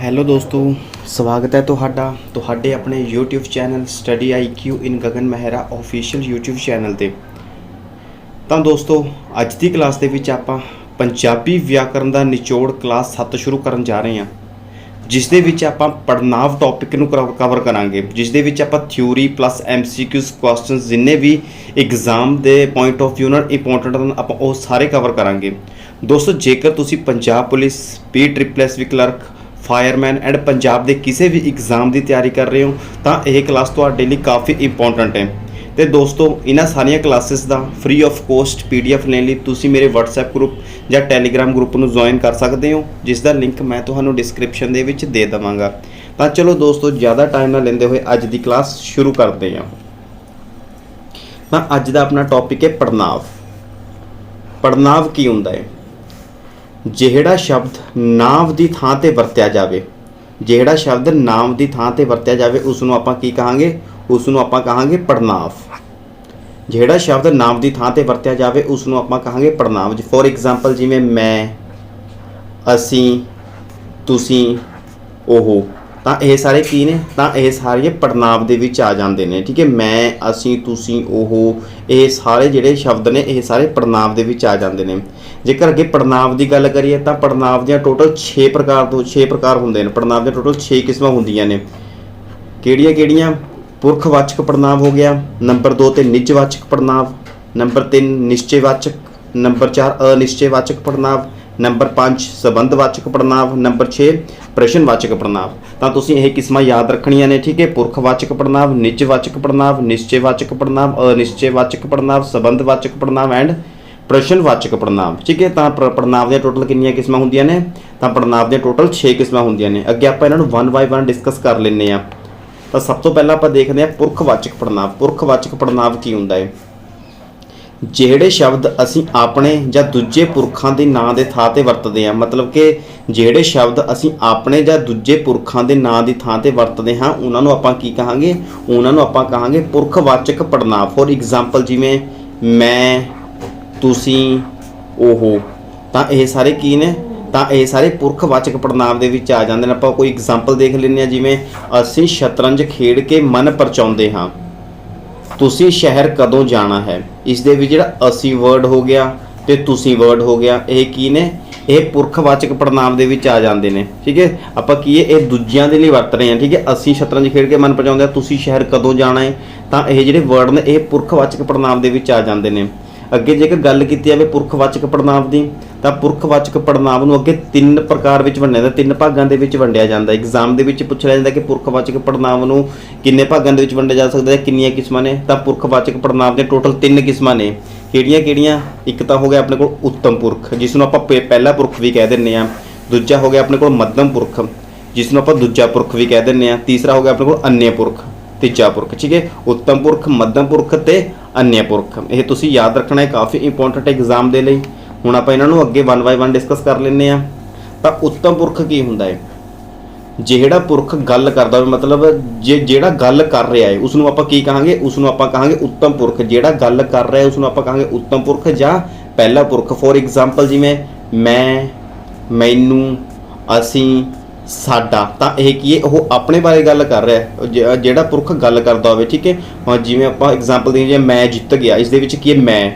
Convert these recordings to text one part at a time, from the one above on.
Hello ਦੋਸਤੋ, ਸਵਾਗਤ ਹੈ ਤੁਹਾਡੇ ਆਪਣੇ YouTube channel study IQ in Gagan Mehra official YouTube channel 'ਤੇ। ਤਾਂ ਦੋਸਤੋ, ਅੱਜ ਦੀ ਕਲਾਸ ਦੇ ਵਿੱਚ ਆਪਾਂ ਪੰਜਾਬੀ ਵਿਆਕਰਨ ਦਾ ਨਿਚੋੜ ਕਲਾਸ 7 ਸ਼ੁਰੂ ਕਰਨ ਜਾ ਰਹੇ ਹਾਂ, ਜਿਸ ਦੇ ਵਿੱਚ ਆਪਾਂ ਪੜ੍ਹਨਾਂਵ ਟੌਪਿਕ ਨੂੰ ਕਵਰ ਕਰਾਂਗੇ, ਜਿਸ ਦੇ ਵਿੱਚ ਆਪਾਂ ਥਿਊਰੀ ਪਲੱਸ MCQs ਕੁਐਸਚਨਸ ਜਿੰਨੇ ਵੀ ਐਗਜ਼ਾਮ ਦੇ ਪੁਆਇੰਟ ਆਫ ਵਿਊ ਨਾਲ ਇੰਪੋਰਟੈਂਟ ਹਨ ਆਪਾਂ ਉਹ ਸਾਰੇ ਕਵਰ ਕਰਾਂਗੇ। ਦੋਸਤੋ, ਜੇਕਰ ਤੁਸੀਂ Punjab police, PSSSB clerk, fireman and Punjab ਦੇ ਕਿਸੇ ਵੀ ਐਗਜ਼ਾਮ ਦੀ ਤਿਆਰੀ ਕਰ ਰਹੇ ਹੋ ਤਾਂ ਇਹ ਕਲਾਸ ਤੁਹਾਡੇ ਲਈ ਕਾਫੀ ਇੰਪੋਰਟੈਂਟ ਹੈ। ਤੇ ਦੋਸਤੋ, ਇਹਨਾਂ ਸਾਰੀਆਂ classes the free of cost PDF ਲੈਣ ਲਈ ਤੁਸੀਂ ਮੇਰੇ WhatsApp ਗਰੁੱਪ ਜਾਂ ਟੈਲੀਗ੍ਰਾਮ ਗਰੁੱਪ ਨੂੰ ਜੁਆਇਨ ਕਰ ਸਕਦੇ ਹੋ, ਜਿਸ ਦਾ ਲਿੰਕ ਮੈਂ ਤੁਹਾਨੂੰ ਡਿਸਕ੍ਰਿਪਸ਼ਨ ਦੇ ਵਿੱਚ ਦੇ ਦੇਵਾਂਗਾ। ਤਾਂ ਚਲੋ ਦੋਸਤੋ, ਜ਼ਿਆਦਾ ਟਾਈਮ ਨਾ ਲੈਂਦੇ ਹੋਏ ਅੱਜ ਦੀ ਕਲਾਸ ਸ਼ੁਰੂ ਕਰਦੇ ਹਾਂ। ਤਾਂ ਅੱਜ ਦਾ ਆਪਣਾ ਟੌਪਿਕ ਹੈ ਪੜ੍ਹਨਾਂਵ। ਪੜ੍ਹਨਾਂਵ ਕੀ ਹੁੰਦਾ ਹੈ? ਜਿਹੜਾ ਸ਼ਬਦ ਨਾਂਵ ਦੀ ਥਾਂ 'ਤੇ ਵਰਤਿਆ ਜਾਵੇ, ਜਿਹੜਾ ਸ਼ਬਦ ਨਾਂਵ ਦੀ ਥਾਂ 'ਤੇ ਵਰਤਿਆ ਜਾਵੇ ਉਸ ਨੂੰ ਆਪਾਂ ਕੀ ਕਹਾਂਗੇ? ਉਸ ਨੂੰ ਆਪਾਂ ਕਹਾਂਗੇ ਪੜ੍ਹਨਾਂਵ। ਜਿਹੜਾ ਸ਼ਬਦ ਨਾਂਵ ਦੀ ਥਾਂ 'ਤੇ ਵਰਤਿਆ ਜਾਵੇ ਉਸ ਨੂੰ ਆਪਾਂ ਕਹਾਂਗੇ ਪੜ੍ਹਨਾਂਵ। ਫੋਰ ਐਗਜ਼ਾਮਪਲ ਜਿਵੇਂ ਮੈਂ, ਅਸੀਂ, ਤੁਸੀਂ, ਉਹ, ਤਾਂ ਇਹ ਸਾਰੇ ਕੀ ਨੇ? ਤਾਂ ਇਹ ਸਾਰੇ ਪੜ੍ਹਨਾਂਵ ਦੇ ਵਿੱਚ ਆ ਜਾਂਦੇ ਨੇ। ਠੀਕ ਹੈ, ਮੈਂ, ਅਸੀਂ, ਤੁਸੀਂ, ਉਹ, ਇਹ ਸਾਰੇ ਜਿਹੜੇ ਸ਼ਬਦ ਨੇ ਇਹ ਸਾਰੇ ਪੜ੍ਹਨਾਂਵ ਦੇ ਵਿੱਚ ਆ ਜਾਂਦੇ ਨੇ। ਜੇਕਰ ਅੱਗੇ ਪੜ੍ਹਨਾਂਵ ਦੀ ਗੱਲ ਕਰੀਏ ਤਾਂ ਪੜ੍ਹਨਾਂਵ ਦੀਆਂ ਟੋਟਲ 6 ਪ੍ਰਕਾਰ ਹੁੰਦੇ ਨੇ। ਪੜ੍ਹਨਾਂਵ ਦੀਆਂ ਟੋਟਲ 6 ਕਿਸਮਾਂ ਹੁੰਦੀਆਂ ਨੇ। ਕਿਹੜੀਆਂ? ਪੁਰਖਵਾਚਕ ਪੜ੍ਹਨਾਂਵ ਹੋ ਗਿਆ, ਨੰਬਰ 2 ਤੇ ਨਿੱਜਵਾਚਕ ਪੜ੍ਹਨਾਂਵ, ਨੰਬਰ 3 ਨਿਸ਼ਚੈਵਾਚਕ, ਨੰਬਰ 4 ਅਨਿਸ਼ਚੈਵਾਚਕ ਪੜ੍ਹਨਾਂਵ, ਨੰਬਰ 5 ਸੰਬੰਧਵਾਚਕ ਪੜ੍ਹਨਾਂਵ, ਨੰਬਰ 6 ਪ੍ਰਸ਼ਨਵਾਚਕ ਪੜ੍ਹਨਾਂਵ। ਤਾਂ ਤੁਸੀਂ ਇਹ ਕਿਸਮਾਂ ਯਾਦ ਰੱਖਣੀਆਂ ਨੇ। ਠੀਕ ਹੈ, ਪੁਰਖਵਾਚਕ ਪੜ੍ਹਨਾਂਵ, ਨਿੱਜਵਾਚਕ ਪੜ੍ਹਨਾਂਵ, ਨਿਸ਼ਚੈਵਾਚਕ ਪੜ੍ਹਨਾਂਵ, ਅਨਿਸ਼ਚੈਵਾਚਕ ਪੜ੍ਹਨਾਂਵ, ਸੰਬੰਧਵਾਚਕ ਪੜ੍ਹਨਾਂਵ ਐਂਡ ਪ੍ਰਸ਼ਨਵਾਚਕ ਪੜ੍ਹਨਾਂਵ। ਠੀਕ ਹੈ, ਤਾਂ ਪੜ੍ਹਨਾਂਵ ਦੀਆਂ ਟੋਟਲ ਕਿੰਨੀਆਂ ਕਿਸਮਾਂ ਹੁੰਦੀਆਂ ਨੇ? ਤਾਂ ਪੜ੍ਹਨਾਂਵ ਦੀਆਂ ਟੋਟਲ 6 ਕਿਸਮਾਂ ਹੁੰਦੀਆਂ ਨੇ। ਅੱਗੇ ਆਪਾਂ ਇਹਨਾਂ ਨੂੰ 1 ਬਾਏ 1 ਡਿਸਕਸ ਕਰ ਲੈਂਦੇ ਹਾਂ। ਤਾਂ ਸਭ ਤੋਂ ਪਹਿਲਾਂ ਆਪਾਂ ਦੇਖਦੇ ਹਾਂ ਪੁਰਖਵਾਚਕ ਪੜ੍ਹਨਾਂਵ। ਪੁਰਖਵਾਚਕ ਪੜ੍ਹਨਾਂਵ ਕੀ ਹੁੰਦਾ ਹੈ? ਜਿਹੜੇ ਸ਼ਬਦ ਅਸੀਂ ਆਪਣੇ ਜਾਂ ਦੂਜੇ ਪੁਰਖਾਂ ਦੇ ਨਾਂ ਦੇ ਥਾਂ 'ਤੇ ਵਰਤਦੇ ਹਾਂ, ਮਤਲਬ ਕਿ ਜਿਹੜੇ ਸ਼ਬਦ ਅਸੀਂ ਆਪਣੇ ਜਾਂ ਦੂਜੇ ਪੁਰਖਾਂ ਦੇ ਨਾਂ ਦੀ ਥਾਂ 'ਤੇ ਵਰਤਦੇ ਹਾਂ ਉਹਨਾਂ ਨੂੰ ਆਪਾਂ ਕੀ ਕਹਾਂਗੇ? ਉਹਨਾਂ ਨੂੰ ਆਪਾਂ ਕਹਾਂਗੇ ਪੁਰਖਵਾਚਕ ਪੜ੍ਹਨਾਂਵ। ਫੋਰ ਐਗਜ਼ਾਮਪਲ ਜਿਵੇਂ ਮੈਂ, ਤੁਸੀਂ, ਉਹ, ਤਾਂ ਇਹ ਸਾਰੇ ਕੀ ਨੇ? ਤਾਂ ਇਹ ਸਾਰੇ ਪੁਰਖਵਾਚਕ ਪੜ੍ਹਨਾਂਵ ਦੇ ਵਿੱਚ ਆ ਜਾਂਦੇ ਨੇ। ਆਪਾਂ ਕੋਈ ਐਗਜ਼ਾਮਪਲ ਦੇਖ ਲੈਂਦੇ ਹਾਂ, ਜਿਵੇਂ ਅਸੀਂ ਸ਼ਤਰੰਜ ਖੇਡ ਕੇ ਮਨ ਪਰਚਾਉਂਦੇ ਹਾਂ, ਤੁਸੀਂ ਸ਼ਹਿਰ ਕਦੋਂ ਜਾਣਾ ਹੈ। ਇਸ ਦੇ ਵਿੱਚ ਜਿਹੜਾ ਅਸੀਂ ਵਰਡ ਹੋ ਗਿਆ ਤੇ ਤੁਸੀਂ ਵਰਡ ਹੋ ਗਿਆ, ਇਹ ਕੀ ਨੇ? ਇਹ ਪੁਰਖਵਾਚਕ ਪੜ੍ਹਨਾਂਵ ਦੇ ਵਿੱਚ ਆ ਜਾਂਦੇ ਨੇ। ਠੀਕ ਹੈ, ਆਪਾਂ ਕੀ ਹੈ ਇਹ ਦੂਜਿਆਂ ਦੇ ਲਈ ਵਰਤ ਰਹੇ ਹਾਂ। ਠੀਕ ਹੈ, ਅਸੀਂ ਸ਼ਤਰੰਜ ਖੇਡ ਕੇ ਮਨ ਪਰਚਾਉਂਦੇ ਹਾਂ, ਤੁਸੀਂ ਸ਼ਹਿਰ ਕਦੋਂ ਜਾਣਾ ਹੈ, ਤਾਂ ਇਹ ਜਿਹੜੇ ਵਰਡ ਨੇ ਇਹ ਪੁਰਖਵਾਚਕ ਪੜ੍ਹਨਾਂਵ ਦੇ ਵਿੱਚ ਆ ਜਾਂਦੇ ਨੇ। ਅੱਗੇ ਜੇਕਰ ਗੱਲ ਕੀਤੀ ਜਾਵੇ ਪੁਰਖਵਾਚਕ ਪੜ੍ਹਨਾਂਵ ਦੀ, ਤਾਂ ਪੁਰਖਵਾਚਕ ਪੜ੍ਹਨਾਂਵ ਨੂੰ ਅੱਗੇ 3 ਪ੍ਰਕਾਰ ਵਿੱਚ ਵੰਡਿਆ ਜਾਂਦਾ, 3 ਭਾਗਾਂ ਦੇ ਵਿੱਚ ਵੰਡਿਆ ਜਾਂਦਾ। ਐਗਜ਼ਾਮ ਦੇ ਵਿੱਚ ਪੁੱਛਿਆ ਜਾਂਦਾ ਕਿ ਪੁਰਖਵਾਚਕ ਪੜ੍ਹਨਾਂਵ ਨੂੰ ਕਿੰਨੇ ਭਾਗਾਂ ਦੇ ਵਿੱਚ ਵੰਡਿਆ ਜਾ ਸਕਦਾ ਹੈ, ਕਿੰਨੀਆਂ ਕਿਸਮਾਂ ਨੇ? ਤਾਂ ਪੁਰਖਵਾਚਕ ਪੜ੍ਹਨਾਂਵ ਦੇ ਟੋਟਲ 3 ਕਿਸਮਾਂ ਨੇ। ਕਿਹੜੀਆਂ? ਇੱਕ ਤਾਂ ਹੋ ਗਿਆ ਆਪਣੇ ਕੋਲ ਉੱਤਮ ਪੁਰਖ, ਜਿਸ ਨੂੰ ਆਪਾਂ ਪਹਿਲਾ ਪੁਰਖ ਵੀ ਕਹਿ ਦਿੰਦੇ ਹਾਂ। ਦੂਜਾ ਹੋ ਗਿਆ ਆਪਣੇ ਕੋਲ ਮੱਧਮ ਪੁਰਖ, ਜਿਸ ਨੂੰ ਆਪਾਂ ਦੂਜਾ ਪੁਰਖ ਵੀ ਕਹਿ ਦਿੰਦੇ ਹਾਂ। ਤੀਸਰਾ ਹੋ ਗਿਆ ਆਪਣੇ ਕੋਲ ਅਨਯ ਪੁਰਖ, ਤੀਜਾ ਪੁਰਖ। ਠੀਕ ਹੈ, ਉੱਤਮ ਪੁਰਖ, ਮੱਧਮ ਪੁਰਖ ਤੇ ਅਨਯ ਪੁਰਖ। ਇਹ ਤੁਸੀਂ ਯਾਦ ਰੱਖਣਾ ਹੈ, ਕਾਫੀ ਇੰਪੋਰਟੈਂਟ ਐਗਜ਼ਾਮ ਦੇ ਲਈ। ਹੁਣ ਆਪਾਂ ਇਹਨਾਂ ਨੂੰ ਅੱਗੇ 1 ਬਾਏ 1 ਡਿਸਕਸ ਕਰ ਲੈਂਦੇ ਹਾਂ। ਤਾਂ ਉੱਤਮ ਪੁਰਖ ਕੀ ਹੁੰਦਾ ਹੈ? ਜਿਹੜਾ ਪੁਰਖ ਗੱਲ ਕਰਦਾ ਹੋਵੇ, ਮਤਲਬ ਜਿਹੜਾ ਗੱਲ ਕਰ ਰਿਹਾ ਹੈ ਉਸ ਨੂੰ ਆਪਾਂ ਕੀ ਕਹਾਂਗੇ? ਉਸ ਨੂੰ ਆਪਾਂ ਕਹਾਂਗੇ ਉੱਤਮ ਪੁਰਖ। ਜਿਹੜਾ ਗੱਲ ਕਰ ਰਿਹਾ ਹੈ ਉਸ ਨੂੰ ਆਪਾਂ ਕਹਾਂਗੇ ਉੱਤਮ ਪੁਰਖ ਜਾਂ ਪਹਿਲਾ ਪੁਰਖ। ਫੋਰ ਐਗਜ਼ਾਮਪਲ ਜਿਵੇਂ ਮੈਂ, ਮੈਨੂੰ, ਅਸੀਂ, ਸਾਡਾ, ਤਾਂ ਇਹ ਕੀ ਹੈ? ਉਹ ਆਪਣੇ ਬਾਰੇ ਗੱਲ ਕਰ ਰਿਹਾ, ਜਿਹੜਾ ਪੁਰਖ ਗੱਲ ਕਰਦਾ ਹੋਵੇ। ਠੀਕ ਹੈ, ਹਾਂ ਜਿਵੇਂ ਆਪਾਂ ਐਗਜ਼ਾਮਪਲ ਦੇਈਏ, ਜੇ ਮੈਂ ਜਿੱਤ ਗਿਆ, ਇਸ ਦੇ ਵਿੱਚ ਕੀ ਹੈ? ਮੈਂ,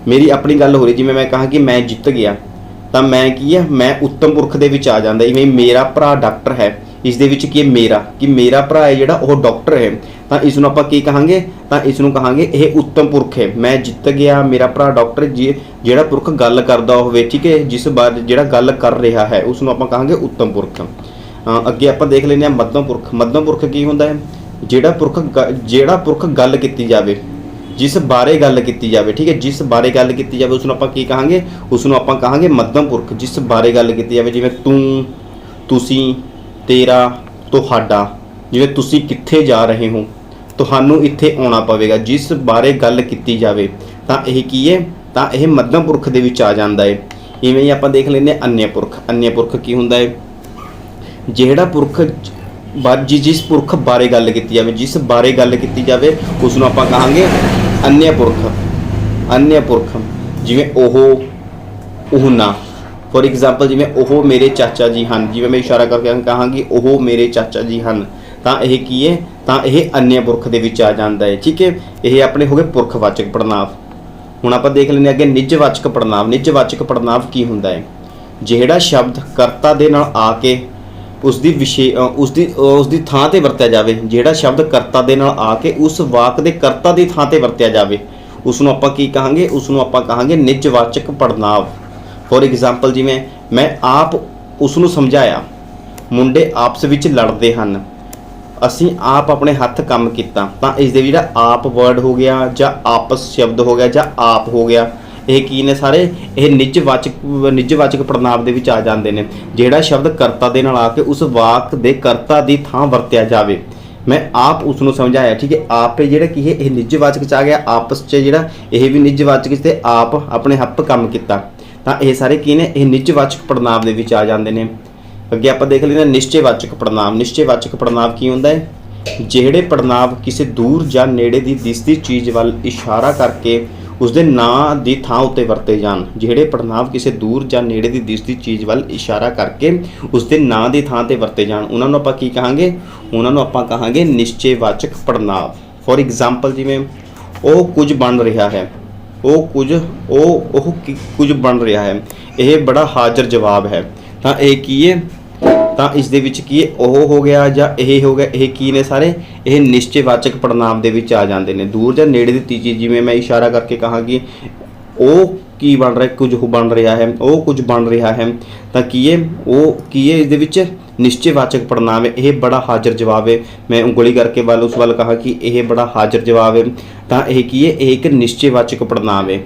ਮੇਰੀ ਆਪਣੀ ਗੱਲ ਹੋ ਰਹੀ। ਜਿਵੇਂ ਮੈਂ ਕਹਾਂ ਕਿ ਮੈਂ ਜਿੱਤ ਗਿਆ, ਤਾਂ ਮੈਂ ਕੀ ਹੈ? ਮੈਂ ਉੱਤਮ ਪੁਰਖ ਦੇ ਵਿੱਚ ਆ ਜਾਂਦਾ। ਇਵੇਂ ਮੇਰਾ ਭਰਾ ਡਾਕਟਰ ਹੈ, ਇਸ ਦੇ ਵਿੱਚ ਕੀ ਹੈ? ਮੇਰਾ ਭਰਾ ਹੈ ਜਿਹੜਾ ਉਹ ਡਾਕਟਰ ਹੈ, ਤਾਂ ਇਸ ਨੂੰ ਆਪਾਂ ਕੀ ਕਹਾਂਗੇ? ਤਾਂ ਇਸ ਨੂੰ ਕਹਾਂਗੇ ਇਹ ਉੱਤਮ ਪੁਰਖ ਹੈ। ਮੈਂ ਜਿੱਤ ਗਿਆ, ਮੇਰਾ ਭਰਾ ਡਾਕਟਰ। ਜਿਹੜਾ ਪੁਰਖ ਗੱਲ ਕਰਦਾ ਹੋਵੇ, ਠੀਕ ਹੈ, ਜਿਸ ਬਾਰੇ ਜਿਹੜਾ ਗੱਲ ਕਰ ਰਿਹਾ ਹੈ ਉਸ ਨੂੰ ਆਪਾਂ ਕਹਾਂਗੇ ਉੱਤਮ ਪੁਰਖ। ਅੱਗੇ ਆਪਾਂ ਦੇਖ ਲੈਂਦੇ ਹਾਂ ਮੱਧਮ ਪੁਰਖ। ਮੱਧਮ ਪੁਰਖ ਕੀ ਹੁੰਦਾ ਹੈ? ਜਿਹੜਾ ਪੁਰਖ ਗੱਲ ਕੀਤੀ ਜਾਵੇ, ਜਿਸ ਬਾਰੇ ਗੱਲ ਕੀਤੀ ਜਾਵੇ। ਠੀਕ ਹੈ, ਜਿਸ ਬਾਰੇ ਗੱਲ ਕੀਤੀ ਜਾਵੇ ਉਸ ਨੂੰ ਆਪਾਂ ਕੀ ਕਹਾਂਗੇ? ਉਸ ਨੂੰ ਆਪਾਂ ਕਹਾਂਗੇ ਮੱਧਮ ਪੁਰਖ। ਜਿਸ ਬਾਰੇ ਗੱਲ ਕੀਤੀ ਜਾਵੇ, ਜਿਵੇਂ ਤੂੰ, ਤੁਸੀਂ, ਤੇਰਾ, ਤੁਹਾਡਾ। ਜਿਵੇਂ ਤੁਸੀਂ ਕਿੱਥੇ ਜਾ ਰਹੇ ਹੋ, ਤੁਹਾਨੂੰ ਇੱਥੇ ਆਉਣਾ ਪਵੇਗਾ। ਜਿਸ ਬਾਰੇ ਗੱਲ ਕੀਤੀ ਜਾਵੇ ਤਾਂ ਇਹ ਕੀ ਹੈ? ਤਾਂ ਇਹ ਮੱਧਮ ਪੁਰਖ ਦੇ ਵਿੱਚ ਆ ਜਾਂਦਾ ਹੈ। ਇਵੇਂ ਹੀ ਆਪਾਂ ਦੇਖ ਲੈਂਦੇ ਹਾਂ ਅਨਯ ਪੁਰਖ। ਅਨਯ ਪੁਰਖ ਕੀ ਹੁੰਦਾ ਹੈ? ਜਿਹੜਾ ਪੁਰਖ ਜਿਸ ਪੁਰਖ ਬਾਰੇ ਗੱਲ ਕੀਤੀ ਜਾਵੇ, ਜਿਸ ਬਾਰੇ ਗੱਲ ਕੀਤੀ ਜਾਵੇ ਉਸ ਨੂੰ ਆਪਾਂ ਕਹਾਂਗੇ ਅਨਯ ਪੁਰਖ। ਅਨਯ ਪੁਰਖ ਜਿਵੇਂ ਉਹ, ਉਹਨਾਂ, ਫੋਰ ਐਗਜ਼ਾਮਪਲ ਜਿਵੇਂ ਉਹ ਮੇਰੇ ਚਾਚਾ ਜੀ ਹਨ, ਜਿਵੇਂ ਮੈਂ ਇਸ਼ਾਰਾ ਕਰਕੇ ਕਹਾਂਗੀ ਉਹ ਮੇਰੇ ਚਾਚਾ ਜੀ ਹਨ, ਤਾਂ ਇਹ ਕੀ ਹੈ, ਤਾਂ ਇਹ ਅਨਯ ਪੁਰਖ ਦੇ ਵਿੱਚ ਆ ਜਾਂਦਾ ਹੈ। ਠੀਕ ਹੈ, ਇਹ ਆਪਣੇ ਹੋ ਗਏ ਪੁਰਖਵਾਚਕ ਪੜ੍ਹਨਾਂਵ। ਹੁਣ ਆਪਾਂ ਦੇਖ ਲੈਂਦੇ ਅੱਗੇ ਨਿੱਜਵਾਚਕ ਪੜ੍ਹਨਾਂਵ। ਨਿੱਜਵਾਚਕ ਪੜ੍ਹਨਾਂਵ ਕੀ ਹੁੰਦਾ ਹੈ? ਜਿਹੜਾ ਸ਼ਬਦ ਕਰਤਾ ਦੇ ਨਾਲ ਆ ਕੇ ਉਸਦੀ ਉਸਦੀ ਥਾਂ ਤੇ ਵਰਤਿਆ ਜਾਵੇ, ਜਿਹੜਾ ਸ਼ਬਦ ਕਰਤਾ ਦੇ ਨਾਲ ਆ ਕੇ ਉਸ ਵਾਕ ਦੇ ਕਰਤਾ ਦੀ ਥਾਂ ਤੇ ਵਰਤਿਆ ਜਾਵੇ, ਉਸ ਨੂੰ ਆਪਾਂ ਕੀ ਕਹਾਂਗੇ? ਉਸ ਨੂੰ ਆਪਾਂ ਕਹਾਂਗੇ ਨਿੱਜਵਾਚਕ ਪੜ੍ਹਨਾਂਵ। ਫੋਰ ਐਗਜ਼ਾਮਪਲ ਜਿਵੇਂ ਮੈਂ ਆਪ ਉਸ ਨੂੰ ਸਮਝਾਇਆ, ਮੁੰਡੇ ਆਪਸ ਵਿੱਚ ਲੜਦੇ ਹਨ, ਅਸੀਂ ਆਪ ਆਪਣੇ ਹੱਥ ਕੰਮ ਕੀਤਾ, ਤਾਂ ਇਸ ਦੇ ਜਿਹੜਾ ਆਪ ਵਰਡ ਹੋ ਗਿਆ ਜਾਂ ਆਪਸ ਸ਼ਬਦ ਹੋ ਗਿਆ ਜਾਂ ਆਪ ਹੋ ਗਿਆ, ਇਹ ਕੀ ਨੇ ਸਾਰੇ? ਇਹ ਨਿੱਜਵਾਚਕ ਪੜ੍ਹਨਾਂਵ ਦੇ ਵਿੱਚ ਆ ਜਾਂਦੇ ਨੇ। ਜਿਹੜਾ ਸ਼ਬਦ ਕਰਤਾ ਦੇ ਨਾਲ ਆ ਕੇ ਉਸ ਵਾਕ ਦੇ ਕਰਤਾ ਦੀ ਥਾਂ ਵਰਤਿਆ ਜਾਵੇ। ਮੈਂ ਆਪ ਉਸ ਨੂੰ ਸਮਝਾਇਆ, ਠੀਕ ਹੈ, ਆਪ ਜਿਹੜਾ ਕੀ ਹੈ ਇਹ ਨਿੱਜਵਾਚਕ 'ਚ ਆ ਗਿਆ, ਆਪਸ 'ਚ ਜਿਹੜਾ ਇਹ ਵੀ ਨਿੱਜਵਾਚਕ 'ਚ, ਤੇ ਆਪ ਆਪਣੇ ਹੱਥ ਕੰਮ ਕੀਤਾ, ਤਾਂ ਇਹ ਸਾਰੇ ਕੀ ਨੇ? ਇਹ ਨਿੱਜਵਾਚਕ ਪੜ੍ਹਨਾਂਵ ਦੇ ਵਿੱਚ ਆ ਜਾਂਦੇ ਨੇ। ਅੱਗੇ ਆਪਾਂ ਦੇਖ ਲੈਂਦੇ ਹਾਂ ਨਿਸ਼ਚੈਵਾਚਕ ਪੜ੍ਹਨਾਂਵ। ਨਿਸ਼ਚੈਵਾਚਕ ਪੜ੍ਹਨਾਂਵ ਕੀ ਹੁੰਦਾ ਹੈ? ਜਿਹੜੇ ਪੜ੍ਹਨਾਂਵ ਕਿਸੇ ਦੂਰ ਜਾਂ ਨੇੜੇ ਦੀ ਦਿਸਦੀ ਚੀਜ਼ ਵੱਲ ਇਸ਼ਾਰਾ ਕਰਕੇ ਉਸਦੇ ਨਾਂ ਦੀ ਥਾਂ ਉੱਤੇ ਵਰਤੇ ਜਾਣ। ਜਿਹੜੇ ਪੜ੍ਹਨਾਂਵ ਕਿਸੇ ਦੂਰ ਜਾਂ ਨੇੜੇ ਦੀ ਦਿਸਦੀ ਚੀਜ਼ ਵੱਲ ਇਸ਼ਾਰਾ ਕਰਕੇ ਉਸਦੇ ਨਾਂ ਦੀ ਥਾਂ ਤੇ ਵਰਤੇ ਜਾਣ, ਉਹਨਾਂ ਨੂੰ ਆਪਾਂ ਕੀ ਕਹਾਂਗੇ? ਉਹਨਾਂ ਨੂੰ ਆਪਾਂ ਕਹਾਂਗੇ ਨਿਸ਼ਚੈਵਾਚਕ ਪੜ੍ਹਨਾਂਵ। ਫੋਰ ਐਗਜ਼ਾਮਪਲ ਜਿਵੇਂ ਉਹ ਕੁਝ ਬਣ ਰਿਹਾ ਹੈ, ਉਹ ਕੁਝ ਬਣ ਰਿਹਾ ਹੈ, ਇਹ ਬੜਾ ਹਾਜ਼ਰ ਜਵਾਬ ਹੈ, ਤਾਂ ਇਹ ਕੀ ਹੈ? ਤਾਂ ਇਸ ਦੇ ਵਿੱਚ ਕੀ ਹੈ? ਉਹ ਹੋ ਗਿਆ ਜਾਂ ਇਹ ਹੋ ਗਿਆ, ਇਹ ਕੀ ਨੇ ਸਾਰੇ? ਇਹ ਨਿਸ਼ਚੈਵਾਚਕ ਪੜ੍ਹਨਾਂਵ ਦੇ ਵਿੱਚ ਆ ਜਾਂਦੇ ਨੇ। ਦੂਰ ਜਾਂ ਨੇੜੇ ਦੀ ਤੀਜੀ, ਜਿਵੇਂ ਮੈਂ ਇਸ਼ਾਰਾ ਕਰਕੇ ਕਹਾਂਗੀ ਉਹ ਕੀ ਬਣ ਰਿਹਾ? ਕੁਝ ਬਣ ਰਿਹਾ ਹੈ, ਉਹ ਕੁਝ ਬਣ ਰਿਹਾ ਹੈ, ਤਾਂ ਕੀ ਹੈ? ਉਹ ਕੀ ਹੈ? ਇਸ ਦੇ ਵਿੱਚ ਨਿਸ਼ਚੈਵਾਚਕ ਪੜ੍ਹਨਾਂਵ ਹੈ। ਇਹ ਬੜਾ ਹਾਜ਼ਰ ਜਵਾਬ ਹੈ, ਮੈਂ ਉਂਗਲੀ ਕਰਕੇ ਉਸ ਵੱਲ ਕਹਾ ਕਿ ਇਹ ਬੜਾ ਹਾਜ਼ਰ ਜਵਾਬ ਹੈ, ਤਾਂ ਇਹ ਕੀ ਹੈ? ਇਹ ਇੱਕ ਨਿਸ਼ਚੈਵਾਚਕ ਪੜ੍ਹਨਾਂਵ ਹੈ।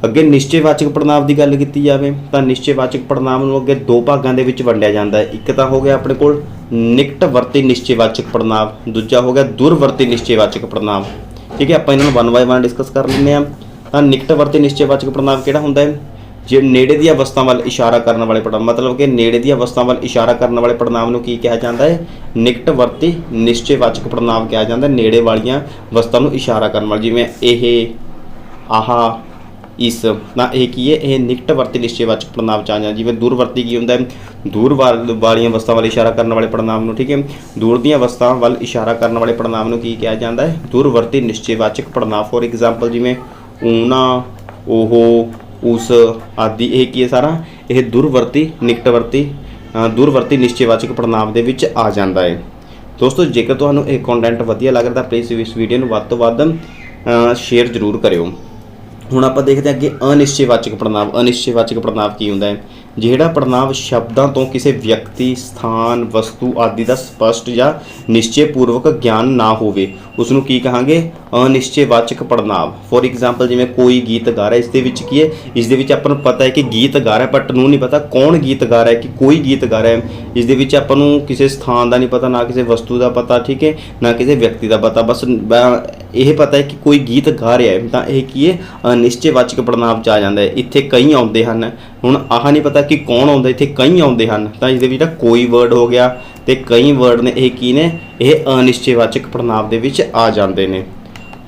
ਅੱਗੇ ਨਿਸ਼ਚੈਵਾਚਕ ਪੜ੍ਹਨਾਂਵ ਦੀ ਗੱਲ ਕੀਤੀ ਜਾਵੇ ਤਾਂ ਨਿਸ਼ਚੈਵਾਚਕ ਪੜ੍ਹਨਾਂਵ ਨੂੰ ਅੱਗੇ ਦੋ ਭਾਗਾਂ ਦੇ ਵਿੱਚ ਵੰਡਿਆ ਜਾਂਦਾ ਹੈ। ਇੱਕ ਤਾਂ ਹੋ ਗਿਆ ਆਪਣੇ ਕੋਲ ਨਿਕਟਵਰਤੀ ਨਿਸ਼ਚੈਵਾਚਕ ਪੜ੍ਹਨਾਂਵ, ਦੂਜਾ ਹੋ ਗਿਆ ਦੂਰਵਰਤੀ ਨਿਸ਼ਚੈਵਾਚਕ ਪੜ੍ਹਨਾਂਵ। ਠੀਕ ਹੈ, ਆਪਾਂ ਇਹਨਾਂ ਨੂੰ ਵਨ ਬਾਏ ਵਨ ਡਿਸਕਸ ਕਰ ਲੈਂਦੇ ਹਾਂ। ਤਾਂ ਨਿਕਟਵਰਤੀ ਨਿਸ਼ਚੈਵਾਚਕ ਪੜ੍ਹਨਾਂਵ ਕਿਹੜਾ ਹੁੰਦਾ ਹੈ? ਜੇ ਨੇੜੇ ਦੀ ਅਵਸਥਾ ਵੱਲ ਇਸ਼ਾਰਾ ਕਰਨ ਵਾਲੇ ਪੜ੍ਹਨਾਂਵ, ਮਤਲਬ ਕਿ ਨੇੜੇ ਦੀ ਅਵਸਥਾ ਵੱਲ ਇਸ਼ਾਰਾ ਕਰਨ ਵਾਲੇ ਪੜ੍ਹਨਾਂਵ ਨੂੰ ਕੀ ਕਿਹਾ ਜਾਂਦਾ ਹੈ? ਨਿਕਟਵਰਤੀ ਨਿਸ਼ਚੈਵਾਚਕ ਪੜ੍ਹਨਾਂਵ ਕਿਹਾ ਜਾਂਦਾ। ਨੇੜੇ ਵਾਲੀਆਂ ਵਸਤਾਂ ਨੂੰ ਇਸ਼ਾਰਾ ਕਰਨ ਵਾਲੇ, ਜਿਵੇਂ ਇਹ, ਆਹ, ਇਸ, ਤਾਂ ਇਹ ਕੀ ਹੈ? ਇਹ ਨਿਕਟਵਰਤੀ ਨਿਸ਼ਚੈਵਾਚਕ ਪੜ੍ਹਨਾਂਵ 'ਚ ਆ ਜਾਂਦਾ। ਜਿਵੇਂ ਦੂਰਵਰਤੀ ਕੀ ਹੁੰਦਾ ਹੈ? ਦੂਰ ਵਾਲੀਆਂ ਵਸਤਾਂ ਵੱਲ ਇਸ਼ਾਰਾ ਕਰਨ ਵਾਲੇ ਪੜ੍ਹਨਾਂਵ ਨੂੰ, ਠੀਕ ਹੈ, ਦੂਰ ਦੀਆਂ ਵਸਤਾਂ ਵੱਲ ਇਸ਼ਾਰਾ ਕਰਨ ਵਾਲੇ ਪੜ੍ਹਨਾਂਵ ਨੂੰ ਕੀ ਕਿਹਾ ਜਾਂਦਾ ਹੈ? ਦੂਰਵਰਤੀ ਨਿਸ਼ਚੈਵਾਚਕ ਪੜ੍ਹਨਾਂਵ। ਫੋਰ ਐਗਜ਼ਾਮਪਲ ਜਿਵੇਂ ਉਹਨਾਂ, ਉਹ, ਉਸ ਆਦਿ, ਇਹ ਕੀ ਹੈ ਸਾਰਾ? ਇਹ ਦੂਰਵਰਤੀ ਨਿਸ਼ਚੈਵਾਚਕ ਪੜ੍ਹਨਾਂਵ ਦੇ ਵਿੱਚ ਆ ਜਾਂਦਾ ਹੈ। ਦੋਸਤੋ, ਜੇਕਰ ਤੁਹਾਨੂੰ ਇਹ ਕੰਟੈਂਟ ਵਧੀਆ ਲੱਗ ਰਿਹਾ ਤਾਂ ਪਲੀਜ਼ ਇਸ ਵੀਡੀਓ ਨੂੰ ਵੱਧ ਤੋਂ ਵੱਧ ਸ਼ੇਅਰ ਜ਼ਰੂਰ ਕਰਿਓ। ਹੁਣ ਆਪਾਂ ਦੇਖਦੇ ਹਾਂ ਅੱਗੇ ਅਨਿਸ਼ਚੈਵਾਚਕ ਪੜ੍ਹਨਾਂਵ। ਅਨਿਸ਼ਚੈਵਾਚਕ ਪੜ੍ਹਨਾਂਵ ਕੀ ਹੁੰਦਾ ਹੈ? ਜਿਹੜਾ ਪੜ੍ਹਨਾਂਵ ਸ਼ਬਦਾਂ ਤੋਂ ਕਿਸੇ ਵਿਅਕਤੀ, ਸਥਾਨ, ਵਸਤੂ ਆਦਿ ਦਾ ਸਪਸ਼ਟ ਜਾਂ ਨਿਸ਼ਚੈ ਪੂਰਵਕ ਗਿਆਨ ਨਾ ਹੋਵੇ, ਉਸ ਨੂੰ ਕੀ ਕਹਾਂਗੇ? ਅਨਿਸ਼ਚੈਵਾਚਕ ਪੜ੍ਹਨਾਂਵ। ਫੋਰ ਐਗਜ਼ਾਮਪਲ ਜਿਵੇਂ ਕੋਈ ਗੀਤ ਗਾ ਰਿਹਾ, ਇਸ ਦੇ ਵਿੱਚ ਕੀ ਹੈ? ਇਸ ਦੇ ਵਿੱਚ ਆਪਾਂ ਨੂੰ ਪਤਾ ਹੈ ਕਿ ਗੀਤ ਗਾ ਰਿਹਾ, ਬਟ ਨੂੰ ਨਹੀਂ ਪਤਾ ਕੌਣ ਗੀਤ ਗਾ ਰਿਹਾ ਹੈ, ਕਿ ਕੋਈ ਗੀਤ ਗਾ ਰਿਹਾ ਹੈ। ਇਸ ਦੇ ਵਿੱਚ ਆਪਾਂ ਨੂੰ ਕਿਸੇ ਸਥਾਨ ਦਾ ਨਹੀਂ ਪਤਾ, ਨਾ ਕਿਸੇ ਵਸਤੂ ਦਾ ਪਤਾ, ਠੀਕ ਹੈ, ਨਾ ਕਿਸੇ ਵਿਅਕਤੀ ਦਾ ਪਤਾ, ਬਸ ਇਹ ਪਤਾ ਹੈ ਕਿ ਕੋਈ ਗੀਤ ਗਾ ਰਿਹਾ ਹੈ, ਤਾਂ ਇਹ ਕੀ ਹੈ? ਅਨਿਸ਼ਚੈਵਾਚਕ ਪੜ੍ਹਨਾਂਵ 'ਚ ਆ ਜਾਂਦਾ ਹੈ। ਇੱਥੇ ਕਈ ਆਉਂਦੇ ਹਨ, ਹੁਣ ਆਹ ਨਹੀਂ ਪਤਾ ਕਿ ਕੌਣ ਆਉਂਦਾ, ਇੱਥੇ ਕਈ ਆਉਂਦੇ ਹਨ, ਤਾਂ ਇਸ ਦੇ ਵਿੱਚ ਕੋਈ ਵਰਡ ਹੋ ਗਿਆ ਤੇ ਕਈ ਵਰਡ ਨੇ, ਇਹ ਕੀ ਨੇ? ਇਹ ਅਨਿਸ਼ਚੈਵਾਚਕ ਪੜ੍ਹਨਾਂਵ ਦੇ ਵਿੱਚ ਆ ਜਾਂਦੇ ਨੇ।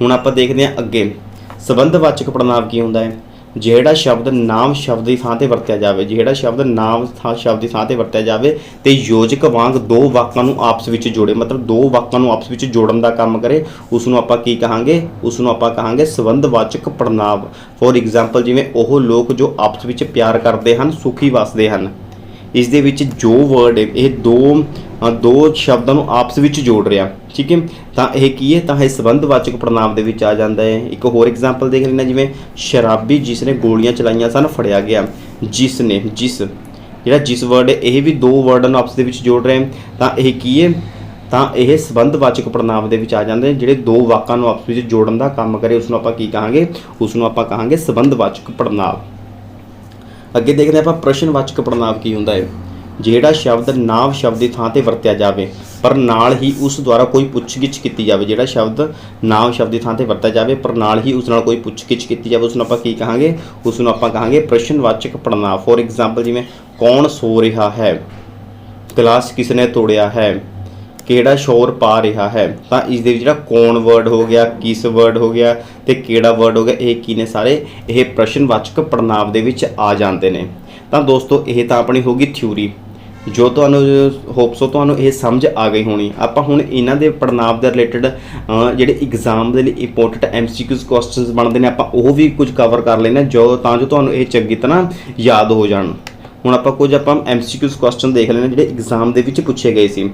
ਹੁਣ ਆਪਾਂ ਦੇਖਦੇ ਹਾਂ ਅੱਗੇ ਸੰਬੰਧਵਾਚਕ ਪੜ੍ਹਨਾਂਵ ਕੀ ਹੁੰਦਾ ਹੈ? ਜਿਹੜਾ ਸ਼ਬਦ ਨਾਮ ਸ਼ਬਦ ਦੀ ਥਾਂ ਤੇ ਵਰਤਿਆ ਜਾਵੇ, ਜਿਹੜਾ ਸ਼ਬਦ ਨਾਮ ਸ਼ਬਦ ਦੀ ਥਾਂ ਤੇ ਵਰਤਿਆ ਜਾਵੇ ਤੇ ਯੋਜਕ ਵਾਂਗ ਦੋ ਵਾਕਾਂ ਨੂੰ ਆਪਸ ਵਿੱਚ ਜੋੜੇ, ਮਤਲਬ ਦੋ ਵਾਕਾਂ ਨੂੰ ਆਪਸ ਵਿੱਚ ਜੋੜਨ ਦਾ ਕੰਮ ਕਰੇ, ਉਸ ਨੂੰ ਆਪਾਂ ਕੀ ਕਹਾਂਗੇ? ਉਸ ਨੂੰ ਆਪਾਂ ਕਹਾਂਗੇ ਸੰਬੰਧਵਾਚਕ ਪੜ੍ਹਨਾਂਵ। ਫੋਰ ਐਗਜ਼ਾਮਪਲ ਜਿਵੇਂ ਉਹ ਲੋਕ ਜੋ ਆਪਸ ਵਿੱਚ ਪਿਆਰ ਕਰਦੇ ਹਨ, ਸੁਖੀ ਵਸਦੇ ਹਨ। ਇਸ ਦੇ ਵਿੱਚ ਜੋ ਵਰਡ ਹੈ ਇਹ ਦੋ ਸ਼ਬਦਾਂ ਨੂੰ ਆਪਸ ਵਿੱਚ ਜੋੜ ਰਿਹਾ, ਠੀਕ ਹੈ, ਤਾਂ ਇਹ ਕੀ ਹੈ? ਤਾਂ ਇਹ ਸੰਬੰਧਵਾਚਕ ਪੜ੍ਹਨਾਂਵ ਦੇ ਵਿੱਚ ਆ ਜਾਂਦਾ ਹੈ। ਇੱਕ ਹੋਰ ਐਗਜ਼ਾਮਪਲ ਦੇਖ ਲੈਣਾ, ਜਿਵੇਂ ਸ਼ਰਾਬੀ ਜਿਸ ਨੇ ਗੋਲੀਆਂ ਚਲਾਈਆਂ ਸਨ ਫੜਿਆ ਗਿਆ। ਜਿਸ ਨੇ, ਜਿਹੜਾ ਜਿਸ ਵਰਡ ਹੈ ਇਹ ਵੀ ਦੋ ਵਰਡਾਂ ਨੂੰ ਆਪਸ ਦੇ ਵਿੱਚ ਜੋੜ ਰਿਹਾ, ਤਾਂ ਇਹ ਕੀ ਹੈ? ਤਾਂ ਇਹ ਸੰਬੰਧਵਾਚਕ ਪੜ੍ਹਨਾਂਵ ਦੇ ਵਿੱਚ ਆ ਜਾਂਦੇ ਨੇ। ਜਿਹੜੇ ਦੋ ਵਾਕਾਂ ਨੂੰ ਆਪਸ ਵਿੱਚ ਜੋੜਨ ਦਾ ਕੰਮ ਕਰੇ, ਉਸ ਨੂੰ ਆਪਾਂ ਕੀ ਕਹਾਂਗੇ? ਉਸ ਨੂੰ ਆਪਾਂ ਕਹਾਂਗੇ ਸੰਬੰਧਵਾਚਕ ਪੜ੍ਹਨਾਂਵ। ਅੱਗੇ ਦੇਖਦੇ ਆਪਾਂ ਪ੍ਰਸ਼ਨਵਾਚਕ ਪੜ੍ਹਨਾਂਵ ਕੀ ਹੁੰਦਾ ਹੈ? ਜਿਹੜਾ ਸ਼ਬਦ ਨਾਂਵ ਸ਼ਬਦ ਦੀ ਥਾਂ ਤੇ ਵਰਤਿਆ ਜਾਵੇ ਪਰ ਨਾਲ ਹੀ ਉਸ ਦੁਆਰਾ ਕੋਈ ਪੁੱਛਗਿੱਛ ਕੀਤੀ ਜਾਵੇ। ਜਿਹੜਾ ਸ਼ਬਦ ਨਾਂਵ ਸ਼ਬਦ ਦੀ ਥਾਂ ਤੇ ਵਰਤਿਆ ਜਾਵੇ ਪਰ ਨਾਲ ਹੀ ਉਸ ਨਾਲ ਕੋਈ ਪੁੱਛਗਿੱਛ ਕੀਤੀ ਜਾਵੇ, ਉਸ ਨੂੰ ਆਪਾਂ ਕੀ ਕਹਾਂਗੇ? ਉਸ ਨੂੰ ਆਪਾਂ ਕਹਾਂਗੇ ਪ੍ਰਸ਼ਨਵਾਚਕ ਪੜ੍ਹਨਾਂਵ। ਫੋਰ ਐਗਜ਼ਾਮਪਲ ਜਿਵੇਂ ਕੌਣ ਸੋ ਰਿਹਾ ਹੈ, ਗਲਾਸ ਕਿਸ ਨੇ ਤੋੜਿਆ ਹੈ, ਕਿਹੜਾ ਸ਼ੋਰ ਪਾ ਰਿਹਾ ਹੈ। ਤਾਂ ਇਸ ਦੇ ਵਿੱਚ ਜਿਹੜਾ ਕੌਣ ਵਰਡ ਹੋ ਗਿਆ, ਕਿਸ ਵਰਡ ਹੋ ਗਿਆ ਤੇ ਕਿਹੜਾ ਵਰਡ ਹੋ ਗਿਆ, ਇਹ ਕੀ ਨੇ ਸਾਰੇ, ਇਹ ਪ੍ਰਸ਼ਨਵਾਚਕ ਪੜ੍ਹਨਾਂਵ ਦੇ ਵਿੱਚ ਆ ਜਾਂਦੇ ਨੇ। ਤਾਂ ਦੋਸਤੋ ਇਹ ਤਾਂ ਆਪਣੀ ਹੋ ਗਈ ਥਿਊਰੀ, ਜੋ ਤੁਹਾਨੂੰ ਹੋਪਸੋ ਤੁਹਾਨੂੰ ਇਹ ਸਮਝ ਆ ਗਈ ਹੋਣੀ। ਆਪਾਂ ਹੁਣ ਇਹਨਾਂ ਦੇ ਪੜ੍ਹਨਾਂਵ ਦੇ ਰਿਲੇਟਡ ਜਿਹੜੇ ਐਗਜ਼ਾਮ ਦੇ ਲਈ ਇੰਪੋਰਟੈਂਟ MCQs ਕੁਐਸਚਨਸ ਬਣਦੇ ਨੇ ਆਪਾਂ ਉਹ ਵੀ ਕੁਝ ਕਵਰ ਕਰ ਲੈਣੇ ਜੋ ਤੁਹਾਨੂੰ ਇਹ ਚੰਗੀ ਤਰ੍ਹਾਂ ਯਾਦ ਹੋ ਜਾਣ। ਹੁਣ ਆਪਾਂ ਕੁਝ MCQs ਕੁਐਸਚਨ ਦੇਖ ਲੈਣੇ ਜਿਹੜੇ ਐਗਜ਼ਾਮ ਦੇ ਵਿੱਚ ਪੁੱਛੇ ਗਏ ਸੀ।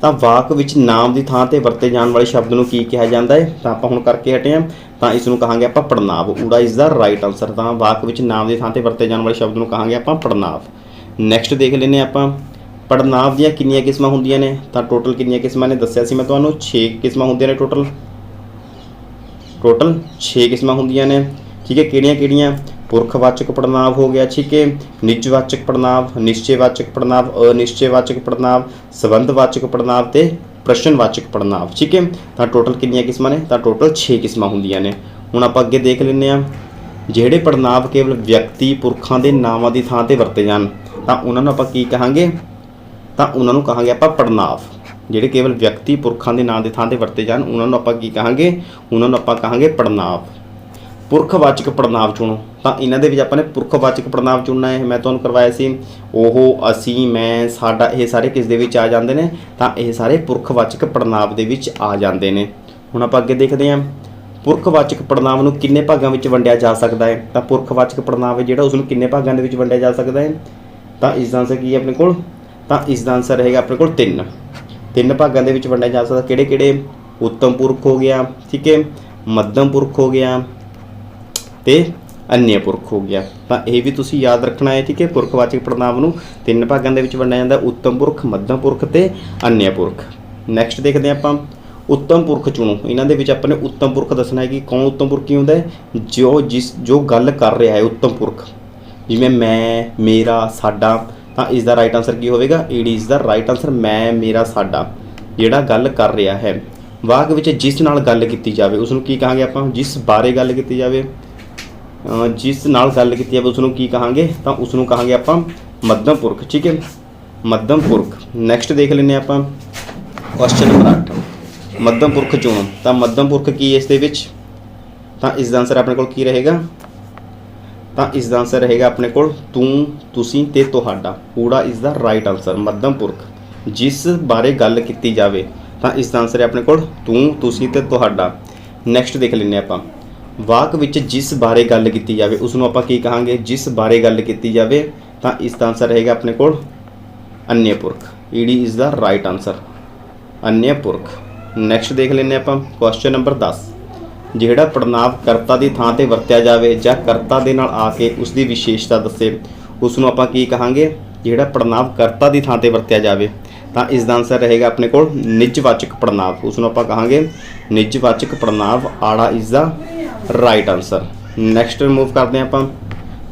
ਤਾਂ ਵਾਕ ਵਿੱਚ ਨਾਮ ਦੀ ਥਾਂ ਤੇ ਵਰਤੇ ਜਾਣ ਵਾਲੇ ਸ਼ਬਦ ਨੂੰ ਕੀ ਕਿਹਾ ਜਾਂਦਾ ਹੈ, ਤਾਂ ਆਪਾਂ ਹੁਣ ਕਰਕੇ ਹਟੇ ਹਾਂ। ਤਾਂ ਇਸ ਨੂੰ ਕਹਾਂਗੇ ਆਪਾਂ ਪੜ੍ਹਨਾਂਵ। ਊੜਾ ਇਜ਼ ਦਾ ਰਾਈਟ ਆਨਸਰ। ਤਾਂ ਵਾਕ ਵਿੱਚ ਨਾਮ ਦੀ ਥਾਂ ਤੇ ਵਰਤੇ ਜਾਣ ਵਾਲੇ ਸ਼ਬਦ ਨੂੰ ਕਹਾਂਗੇ ਆਪਾਂ ਪੜ੍ਹਨਾਂਵ। ਨੈਕਸਟ ਦੇਖ ਲੈਂਦੇ ਆਪਾਂ ਪੜ੍ਹਨਾਂਵ ਦੀਆਂ ਕਿੰਨੀਆਂ ਕਿਸਮਾਂ ਹੁੰਦੀਆਂ ਨੇ। ਤਾਂ ਟੋਟਲ ਕਿੰਨੀਆਂ ਕਿਸਮਾਂ ਨੇ ਦੱਸਿਆ ਸੀ ਮੈਂ ਤੁਹਾਨੂੰ, 6 ਕਿਸਮਾਂ ਹੁੰਦੀਆਂ ਨੇ ਟੋਟਲ 6 ਕਿਸਮਾਂ ਹੁੰਦੀਆਂ ਨੇ। ਠੀਕ ਹੈ, ਕਿਹੜੀਆਂ ਕਿਹੜੀਆਂ, ਪੁਰਖਵਾਚਕ ਪੜ੍ਹਨਾਂਵ ਹੋ ਗਿਆ, ਠੀਕ ਹੈ, ਨਿਜਵਾਚਕ ਪੜ੍ਹਨਾਂਵ, ਨਿਸ਼ਚੈਵਾਚਕ ਪੜ੍ਹਨਾਂਵ, ਅਨਿਸ਼ਚੈਵਾਚਕ ਪੜ੍ਹਨਾਂਵ, ਸੰਬੰਧਵਾਚਕ ਪੜ੍ਹਨਾਂਵ ਤੇ ਪ੍ਰਸ਼ਨਵਾਚਕ ਪੜ੍ਹਨਾਂਵ। ਠੀਕ ਹੈ, ਤਾਂ ਟੋਟਲ ਕਿੰਨੀਆਂ ਕਿਸਮਾਂ ਨੇ, ਤਾਂ ਟੋਟਲ 6 ਕਿਸਮਾਂ ਹੁੰਦੀਆਂ ਨੇ। ਹੁਣ ਆਪਾਂ ਅੱਗੇ ਦੇਖ ਲੈਂਦੇ ਹਾਂ ਜਿਹੜੇ ਪੜ੍ਹਨਾਂਵ ਕੇਵਲ ਵਿਅਕਤੀ ਪੁਰਖਾਂ ਦੇ ਨਾਵਾਂ ਦੀ ਥਾਂ ਤੇ ਵਰਤੇ ਜਾਣ ਤਾਂ ਉਹਨਾਂ ਨੂੰ ਆਪਾਂ ਕੀ ਕਹਾਂਗੇ, ਤਾਂ ਉਹਨਾਂ ਨੂੰ ਕਹਾਂਗੇ ਆਪਾਂ ਪੜ੍ਹਨਾਂਵ। ਜਿਹੜੇ ਕੇਵਲ ਵਿਅਕਤੀ ਪੁਰਖਾਂ ਦੇ ਨਾਂ ਦੀ ਥਾਂ ਤੇ ਵਰਤੇ ਜਾਣ ਉਹਨਾਂ ਨੂੰ ਆਪਾਂ ਕੀ ਕਹਾਂਗੇ, ਉਹਨਾਂ ਨੂੰ ਆਪਾਂ ਕਹਾਂਗੇ ਪੜ੍ਹਨਾਂਵ। ਪੁਰਖਵਾਚਕ ਪੜ੍ਹਨਾਂਵ ਚੁਣੋ। ਤਾਂ ਇਹਨਾਂ ਦੇ ਵਿੱਚ ਆਪਾਂ ਨੇ ਪੁਰਖਵਾਚਕ ਪੜ੍ਹਨਾਂਵ ਚੁਣਨਾ ਹੈ। ਮੈਂ ਤੁਹਾਨੂੰ ਕਰਵਾਇਆ ਸੀ ਉਹ, ਅਸੀਂ, ਮੈਂ, ਸਾਡਾ, ਇਹ ਸਾਰੇ ਕਿਸ ਦੇ ਵਿੱਚ ਆ ਜਾਂਦੇ ਨੇ, ਤਾਂ ਇਹ ਸਾਰੇ ਪੁਰਖਵਾਚਕ ਪੜ੍ਹਨਾਂਵ ਦੇ ਵਿੱਚ ਆ ਜਾਂਦੇ ਨੇ। ਹੁਣ ਆਪਾਂ ਅੱਗੇ ਦੇਖਦੇ ਹਾਂ ਪੁਰਖਵਾਚਕ ਪੜ੍ਹਨਾਂਵ ਨੂੰ ਕਿੰਨੇ ਭਾਗਾਂ ਵਿੱਚ ਵੰਡਿਆ ਜਾ ਸਕਦਾ ਹੈ। ਤਾਂ ਪੁਰਖਵਾਚਕ ਪੜ੍ਹਨਾਂਵ ਹੈ ਜਿਹੜਾ ਉਸ ਨੂੰ ਕਿੰਨੇ ਭਾਗਾਂ ਦੇ ਵਿੱਚ ਵੰਡਿਆ ਜਾ ਸਕਦਾ ਹੈ। ਤਾਂ ਇਸ ਦਾ ਆਨਸਰ ਕੀ ਹੈ ਆਪਣੇ ਕੋਲ, ਤਾਂ ਇਸ ਦਾ ਆਨਸਰ ਰਹੇਗਾ ਆਪਣੇ ਕੋਲ 3 ਭਾਗਾਂ ਦੇ ਵਿੱਚ ਵੰਡਿਆ ਜਾ ਸਕਦਾ। ਕਿਹੜੇ ਕਿਹੜੇ, ਉੱਤਮ ਪੁਰਖ ਹੋ ਗਿਆ, ਠੀਕ ਹੈ, ਮੱਧਮ ਪੁਰਖ ਹੋ ਗਿਆ ਤੇ ਅਨਿਯ ਪੁਰਖ ਹੋ ਗਿਆ। ਤਾਂ ਇਹ ਵੀ ਤੁਸੀਂ ਯਾਦ ਰੱਖਣਾ ਹੈ। ਠੀਕ ਹੈ, ਪੁਰਖਵਾਚਕ ਪੜ੍ਹਨਾਂਵ ਨੂੰ 3 ਭਾਗਾਂ ਦੇ ਵਿੱਚ ਵੰਡਿਆ ਜਾਂਦਾ, ਉੱਤਮ ਪੁਰਖ, ਮੱਧਮ ਪੁਰਖ ਤੇ ਅਨਿਯ ਪੁਰਖ। ਨੈਕਸਟ ਦੇਖਦੇ ਹਾਂ ਆਪਾਂ ਉੱਤਮ ਪੁਰਖ ਚੁਣੋ। ਇਹਨਾਂ ਦੇ ਵਿੱਚ ਆਪਾਂ ਨੇ ਉੱਤਮ ਪੁਰਖ ਦੱਸਣਾ ਹੈ ਕਿ ਕੌਣ ਉੱਤਮ ਪੁਰਖ ਕੀ ਹੁੰਦਾ ਹੈ, ਜੋ ਗੱਲ ਕਰ ਰਿਹਾ ਹੈ ਉੱਤਮ ਪੁਰਖ, ਜਿਵੇਂ ਮੈਂ, ਮੇਰਾ, ਸਾਡਾ। ਤਾਂ ਇਸ ਦਾ ਰਾਈਟ ਆਨਸਰ ਕੀ ਹੋਵੇਗਾ, ਈਡ ਇਜ਼ ਦਾ ਰਾਈਟ ਆਨਸਰ, ਮੈਂ, ਮੇਰਾ, ਸਾਡਾ, ਜਿਹੜਾ ਗੱਲ ਕਰ ਰਿਹਾ ਹੈ। ਵਾਕ ਵਿੱਚ ਜਿਸ ਨਾਲ ਗੱਲ ਕੀਤੀ ਜਾਵੇ ਉਸ ਨੂੰ ਕੀ ਕਹਾਂਗੇ ਆਪਾਂ, ਜਿਸ ਬਾਰੇ ਗੱਲ ਕੀਤੀ ਜਾਵੇ, ਜਿਸ ਨਾਲ ਗੱਲ ਕੀਤੀ ਜਾਵੇ ਉਸ ਨੂੰ ਕੀ ਕਹਾਂਗੇ, ਤਾਂ ਉਸ ਨੂੰ ਕਹਾਂਗੇ ਆਪਾਂ ਮੱਧਮ ਪੁਰਖ। ਠੀਕ ਹੈ, ਮੱਧਮ ਪੁਰਖ। ਨੈਕਸਟ ਦੇਖ ਲੈਂਦੇ ਹਾਂ ਆਪਾਂ ਕੁਐਸਚਨ ਨੰਬਰ 8, ਮੱਧਮ ਪੁਰਖ ਚੁਣੋ। ਤਾਂ ਮੱਧਮ ਪੁਰਖ ਕੀ ਇਸ ਦੇ ਵਿੱਚ, ਤਾਂ ਇਸ ਦਾ ਆਨਸਰ ਆਪਣੇ ਕੋਲ ਕੀ ਰਹੇਗਾ, ਤਾਂ ਇਸ ਦਾ ਆਨਸਰ ਰਹੇਗਾ ਆਪਣੇ ਕੋਲ ਤੂੰ, ਤੁਸੀਂ ਤੇ ਤੁਹਾਡਾ। ਊੜਾ ਇਜ਼ ਦਾ ਰਾਈਟ ਆਨਸਰ। ਮੱਧਮ ਪੁਰਖ ਜਿਸ ਬਾਰੇ ਗੱਲ ਕੀਤੀ ਜਾਵੇ, ਤਾਂ ਇਸ ਦਾ ਆਨਸਰ ਹੈ ਆਪਣੇ ਕੋਲ ਤੂੰ, ਤੁਸੀਂ ਤੇ ਤੁਹਾਡਾ। ਨੈਕਸਟ ਦੇਖ ਲੈਂਦੇ ਆਪਾਂ ਵਾਕ ਵਿੱਚ ਜਿਸ ਬਾਰੇ ਗੱਲ ਕੀਤੀ ਜਾਵੇ ਉਸ ਨੂੰ ਆਪਾਂ ਕੀ ਕਹਾਂਗੇ, ਜਿਸ ਬਾਰੇ ਗੱਲ ਕੀਤੀ ਜਾਵੇ। ਤਾਂ ਇਸ ਦਾ ਆਨਸਰ ਰਹੇਗਾ ਆਪਣੇ ਕੋਲ ਅਨਿਯ ਪੁਰਖ। ਈਡੀ ਇਜ਼ ਦਾ ਰਾਈਟ ਆਨਸਰ, ਅਨਿਯ ਪੁਰਖ। ਨੈਕਸਟ ਦੇਖ ਲੈਂਦੇ ਆਪਾਂ ਕੁਐਸਚਨ ਨੰਬਰ 10, ਜਿਹੜਾ ਪੜ੍ਹਨਾਂਵ ਕਰਤਾ ਦੀ ਥਾਂ ਤੇ ਵਰਤਿਆ ਜਾਵੇ ਜਾਂ ਕਰਤਾ ਦੇ ਨਾਲ ਆ ਕੇ ਉਸ ਦੀ ਵਿਸ਼ੇਸ਼ਤਾ ਦੱਸੇ ਉਸ ਨੂੰ ਆਪਾਂ ਕੀ ਕਹਾਂਗੇ, ਜਿਹੜਾ ਪੜ੍ਹਨਾਂਵ ਕਰਤਾ ਦੀ ਥਾਂ ਤੇ ਵਰਤਿਆ ਜਾਵੇ। ਤਾਂ ਇਸ ਦਾ ਆਨਸਰ ਰਹੇਗਾ ਆਪਣੇ ਕੋਲ ਨਿਜਵਾਚਕ ਪੜ੍ਹਨਾਂਵ। ਉਸ ਨੂੰ ਆਪਾਂ ਕਹਾਂਗੇ ਨਿਜਵਾਚਕ ਪੜ੍ਹਨਾਂਵ। ਆੜਾ is the right answer. Next remove ਕਰਦੇ ਹਾਂ ਆਪਾਂ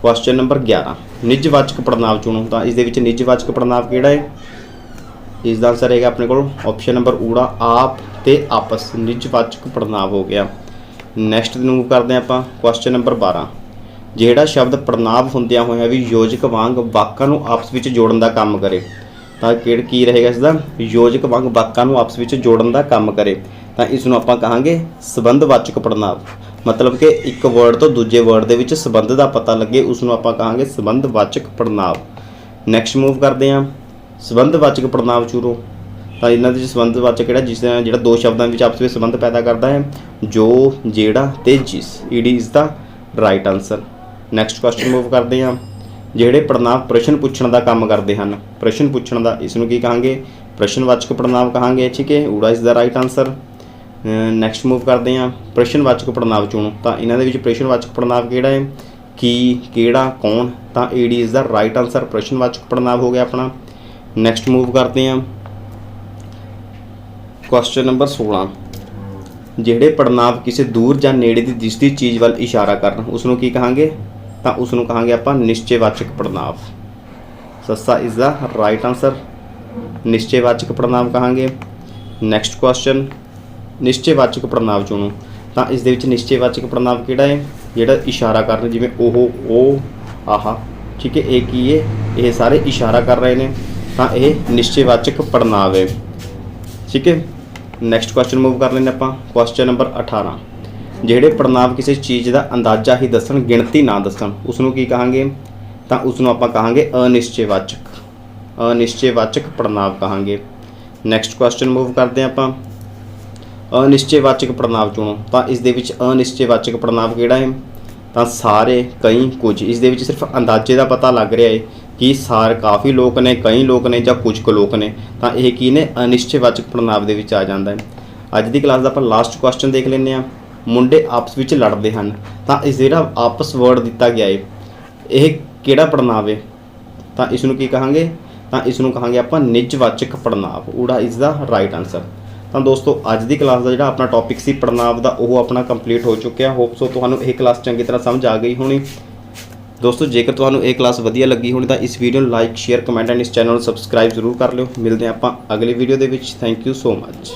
ਕੁਐਸਚਨ ਨੰਬਰ 11, ਨਿਜਵਾਚਕ ਪੜ੍ਹਨਾਂਵ ਚੁਣੋ। ਤਾਂ ਇਸ ਦੇ ਵਿੱਚ ਨਿਜਵਾਚਕ ਪੜ੍ਹਨਾਂਵ ਕਿਹੜਾ ਹੈ, ਇਸ ਦਾ ਆਨਸਰ ਰਹੇਗਾ ਆਪਣੇ ਕੋਲ ਆਪਸ਼ਨ ਨੰਬਰ ਊੜਾ, ਆਪ ਤੇ ਆਪਸ। ਨਿਜਵਾਚਕ ਪੜ੍ਹਨਾਂਵ ਹੋ ਗਿਆ। ਨੈਕਸਟ ਰਿਮੂਵ ਕਰਦੇ ਹਾਂ ਆਪਾਂ ਕੁਐਸਚਨ ਨੰਬਰ 12, ਜਿਹੜਾ ਸ਼ਬਦ ਪੜ੍ਹਨਾਂਵ ਹੁੰਦਿਆਂ ਹੋਇਆਂ ਵੀ ਯੋਜਕ ਵਾਂਗ ਵਾਕਾਂ ਨੂੰ ਆਪਸ ਵਿੱਚ ਜੋੜਨ ਦਾ ਕੰਮ ਕਰੇ। ਤਾਂ ਕਿਹੜਾ ਕੀ ਰਹੇਗਾ ਇਸ ਦਾ, ਯੋਜਕ ਵਾਂਗ ਵਾਕਾਂ ਨੂੰ ਆਪਸ ਵਿੱਚ ਜੋੜਨ ਦਾ ਕੰਮ ਕਰੇ। ਤਾਂ ਇਸ ਨੂੰ ਆਪਾਂ ਕਹਾਂਗੇ ਸੰਬੰਧਵਾਚਕ ਪੜ੍ਹਨਾਂਵ। ਮਤਲਬ ਕਿ ਇੱਕ ਵਰਡ ਤੋਂ ਦੂਜੇ ਵਰਡ ਦੇ ਵਿੱਚ ਸੰਬੰਧ ਦਾ ਪਤਾ ਲੱਗੇ ਉਸ ਨੂੰ ਆਪਾਂ ਕਹਾਂਗੇ ਸੰਬੰਧਵਾਚਕ ਪੜ੍ਹਨਾਂਵ। ਨੈਕਸਟ ਮੂਵ ਕਰਦੇ ਹਾਂ ਸੰਬੰਧਵਾਚਕ ਪੜ੍ਹਨਾਂਵ ਚੁਣੋ। ਤਾਂ ਇਹਨਾਂ ਦੇ ਸੰਬੰਧਵਾਚਕ ਜਿਹੜਾ ਦੋ ਸ਼ਬਦਾਂ ਵਿੱਚ ਆਪਸ ਵਿੱਚ ਸੰਬੰਧ ਪੈਦਾ ਕਰਦਾ ਹੈ, ਜੋ, ਜਿਹੜਾ ਤੇ ਜਿਸ। ED is the right answer. Next question move ਕਰਦੇ ਹਾਂ ਜਿਹੜੇ ਪੜ੍ਹਨਾਂਵ ਪ੍ਰਸ਼ਨ ਪੁੱਛਣ ਦਾ ਕੰਮ ਕਰਦੇ ਹਨ। ਪ੍ਰਸ਼ਨ ਪੁੱਛਣ ਦਾ, ਇਸ ਨੂੰ ਕੀ ਕਹਾਂਗੇ, ਪ੍ਰਸ਼ਨਵਾਚਕ ਪੜ੍ਹਨਾਂਵ ਕਹਾਂਗੇ। ਠੀਕ ਹੈ, ਊੜਾ is the right answer. Next move ਕਰਦੇ ਹਾਂ ਪ੍ਰਸ਼ਨਵਾਚਕ ਪੜ੍ਹਨਾਂਵ ਚੁਣੋ। ਤਾਂ ਇਹਨਾਂ ਦੇ ਵਿੱਚ ਪ੍ਰਸ਼ਨਵਾਚਕ ਪੜ੍ਹਨਾਂਵ ਕਿਹੜਾ ਹੈ, ਕੀ, ਕਿਹੜਾ, ਕੌਣ। ਤਾਂ ਈਡੀ ਇਜ਼ ਦਾ ਰਾਈਟ ਆਨਸਰ, ਪ੍ਰਸ਼ਨਵਾਚਕ ਪੜ੍ਹਨਾਂਵ ਹੋ ਗਿਆ ਆਪਣਾ। ਨੈਕਸਟ ਮੂਵ ਕਰਦੇ ਹਾਂ ਕੁਐਸਚਨ ਨੰਬਰ 16, ਜਿਹੜੇ ਪੜ੍ਹਨਾਂਵ ਕਿਸੇ ਦੂਰ ਜਾਂ ਨੇੜੇ ਦੀ ਦਿਸਦੀ ਚੀਜ਼ ਵੱਲ ਇਸ਼ਾਰਾ ਕਰਨ ਉਸ ਨੂੰ ਕੀ ਕਹਾਂਗੇ, ਤਾਂ ਉਸ ਨੂੰ ਕਹਾਂਗੇ ਆਪਾਂ ਨਿਸ਼ਚੈਵਾਚਕ ਪੜ੍ਹਨਾਂਵ। ਸੱਸਾ ਇਜ਼ ਦਾ ਰਾਈਟ ਆਨਸਰ, ਨਿਸ਼ਚੈਵਾਚਕ ਪੜ੍ਹਨਾਂਵ ਕਹਾਂਗੇ। ਨੈਕਸਟ ਕੁਐਸਚਨ ਨਿਸ਼ਚੈਵਾਚਕ ਪੜ੍ਹਨਾਂਵ ਚੁਣੋ। ਤਾਂ ਇਸ ਦੇ ਵਿੱਚ ਨਿਸ਼ਚੈਵਾਚਕ ਪੜ੍ਹਨਾਂਵ ਕਿਹੜਾ ਹੈ, ਜਿਹੜਾ ਇਸ਼ਾਰਾ ਕਰਨ, ਜਿਵੇਂ ਉਹ, ਆਹ। ਠੀਕ ਹੈ, ਇਹ ਕੀ ਹੈ, ਇਹ ਸਾਰੇ ਇਸ਼ਾਰਾ ਕਰ ਰਹੇ ਨੇ। ਤਾਂ ਇਹ ਨਿਸ਼ਚੈਵਾਚਕ ਪੜ੍ਹਨਾਂਵ ਹੈ। ठीक है। नैक्सट क्वेश्चन मूव कर लेंगे आपां। क्वेश्चन नंबर 18, ਜਿਹੜੇ ਪੜਨਾਂਵ ਕਿਸੇ ਚੀਜ਼ ਦਾ ਅੰਦਾਜ਼ਾ ਹੀ ਦੱਸਣ, ਗਿਣਤੀ ਨਾ ਦੱਸਣ, ਉਸ ਨੂੰ ਕੀ ਕਹਾਂਗੇ? ਤਾਂ ਉਸ ਨੂੰ ਆਪਾਂ ਕਹਾਂਗੇ ਅਨਿਸ਼ਚੈਵਾਚਕ, ਅਨਿਸ਼ਚੈਵਾਚਕ ਪੜਨਾਂਵ ਕਹਾਂਗੇ। ਨੈਕਸਟ ਕੁਐਸਚਨ ਮੂਵ ਕਰਦੇ ਹਾਂ ਆਪਾਂ। ਅਨਿਸ਼ਚੈਵਾਚਕ ਪੜਨਾਂਵ ਚੁਣੋ। ਤਾਂ ਇਸ ਦੇ ਵਿੱਚ ਅਨਿਸ਼ਚੈਵਾਚਕ ਪੜਨਾਂਵ ਕਿਹੜਾ ਹੈ? ਤਾਂ ਸਾਰੇ, ਕਈ, ਕੁਝ। ਇਸ ਦੇ ਵਿੱਚ ਸਿਰਫ ਅੰਦਾਜ਼ੇ ਦਾ ਪਤਾ ਲੱਗ ਰਿਹਾ ਹੈ ਕਿ ਸਾਰੇ, ਕਾਫੀ ਲੋਕ ਨੇ, ਕਈ ਲੋਕ ਨੇ ਜਾਂ ਕੁਝ ਕੁ ਲੋਕ ਨੇ, ਤਾਂ ਇਹ ਕੀ ਨੇ? ਅਨਿਸ਼ਚੈਵਾਚਕ ਪੜਨਾਂਵ ਦੇ ਵਿੱਚ ਆ ਜਾਂਦਾ ਹੈ। ਅੱਜ ਦੀ ਕਲਾਸ ਦਾ ਆਪਾਂ ਲਾਸਟ ਕੁਐਸਚਨ ਦੇਖ ਲੈਂਦੇ ਹਾਂ। ਮੁੰਡੇ ਆਪਸ ਵਿੱਚ ਲੜਦੇ ਹਨ। ਤਾਂ ਇਸ ਜਿਹੜਾ ਆਪਸ ਵਰਡ ਦਿੱਤਾ ਗਿਆ ਹੈ, ਇਹ ਕਿਹੜਾ ਪੜਨਾਂਵ ਹੈ? ਤਾਂ ਇਸ ਨੂੰ ਕੀ ਕਹਾਂਗੇ? ਤਾਂ ਇਸ ਨੂੰ ਕਹਾਂਗੇ ਆਪਾਂ ਨਿਜਵਾਚਕ ਪੜਨਾਂਵ। ਊੜਾ ਇਜ਼ ਦਾ ਰਾਈਟ ਆਨਸਰ। ਤਾਂ ਦੋਸਤੋ ਅੱਜ ਦੀ ਕਲਾਸ ਦਾ ਜਿਹੜਾ ਆਪਣਾ ਟੌਪਿਕ ਸੀ ਪੜਨਾਂਵ ਦਾ, ਉਹ ਆਪਣਾ ਕੰਪਲੀਟ ਹੋ ਚੁੱਕਿਆ। ਹੋਪ ਸੋ ਤੁਹਾਨੂੰ ਇਹ ਕਲਾਸ ਚੰਗੀ ਤਰ੍ਹਾਂ ਸਮਝ ਆ ਗਈ ਹੋਣੀ। ਦੋਸਤੋ ਜੇਕਰ ਤੁਹਾਨੂੰ ਇਹ ਕਲਾਸ ਵਧੀਆ ਲੱਗੀ ਹੋਣੀ ਤਾਂ ਇਸ ਵੀਡੀਓ ਨੂੰ ਲਾਈਕ, ਸ਼ੇਅਰ, ਕਮੈਂਟ ਐਂਡ ਇਸ ਚੈਨਲ ਨੂੰ ਸਬਸਕ੍ਰਾਈਬ ਜ਼ਰੂਰ ਕਰ ਲਿਓ। ਮਿਲਦੇ ਹਾਂ ਆਪਾਂ ਅਗਲੀ ਵੀਡੀਓ ਦੇ ਵਿੱਚ। Thank you so much.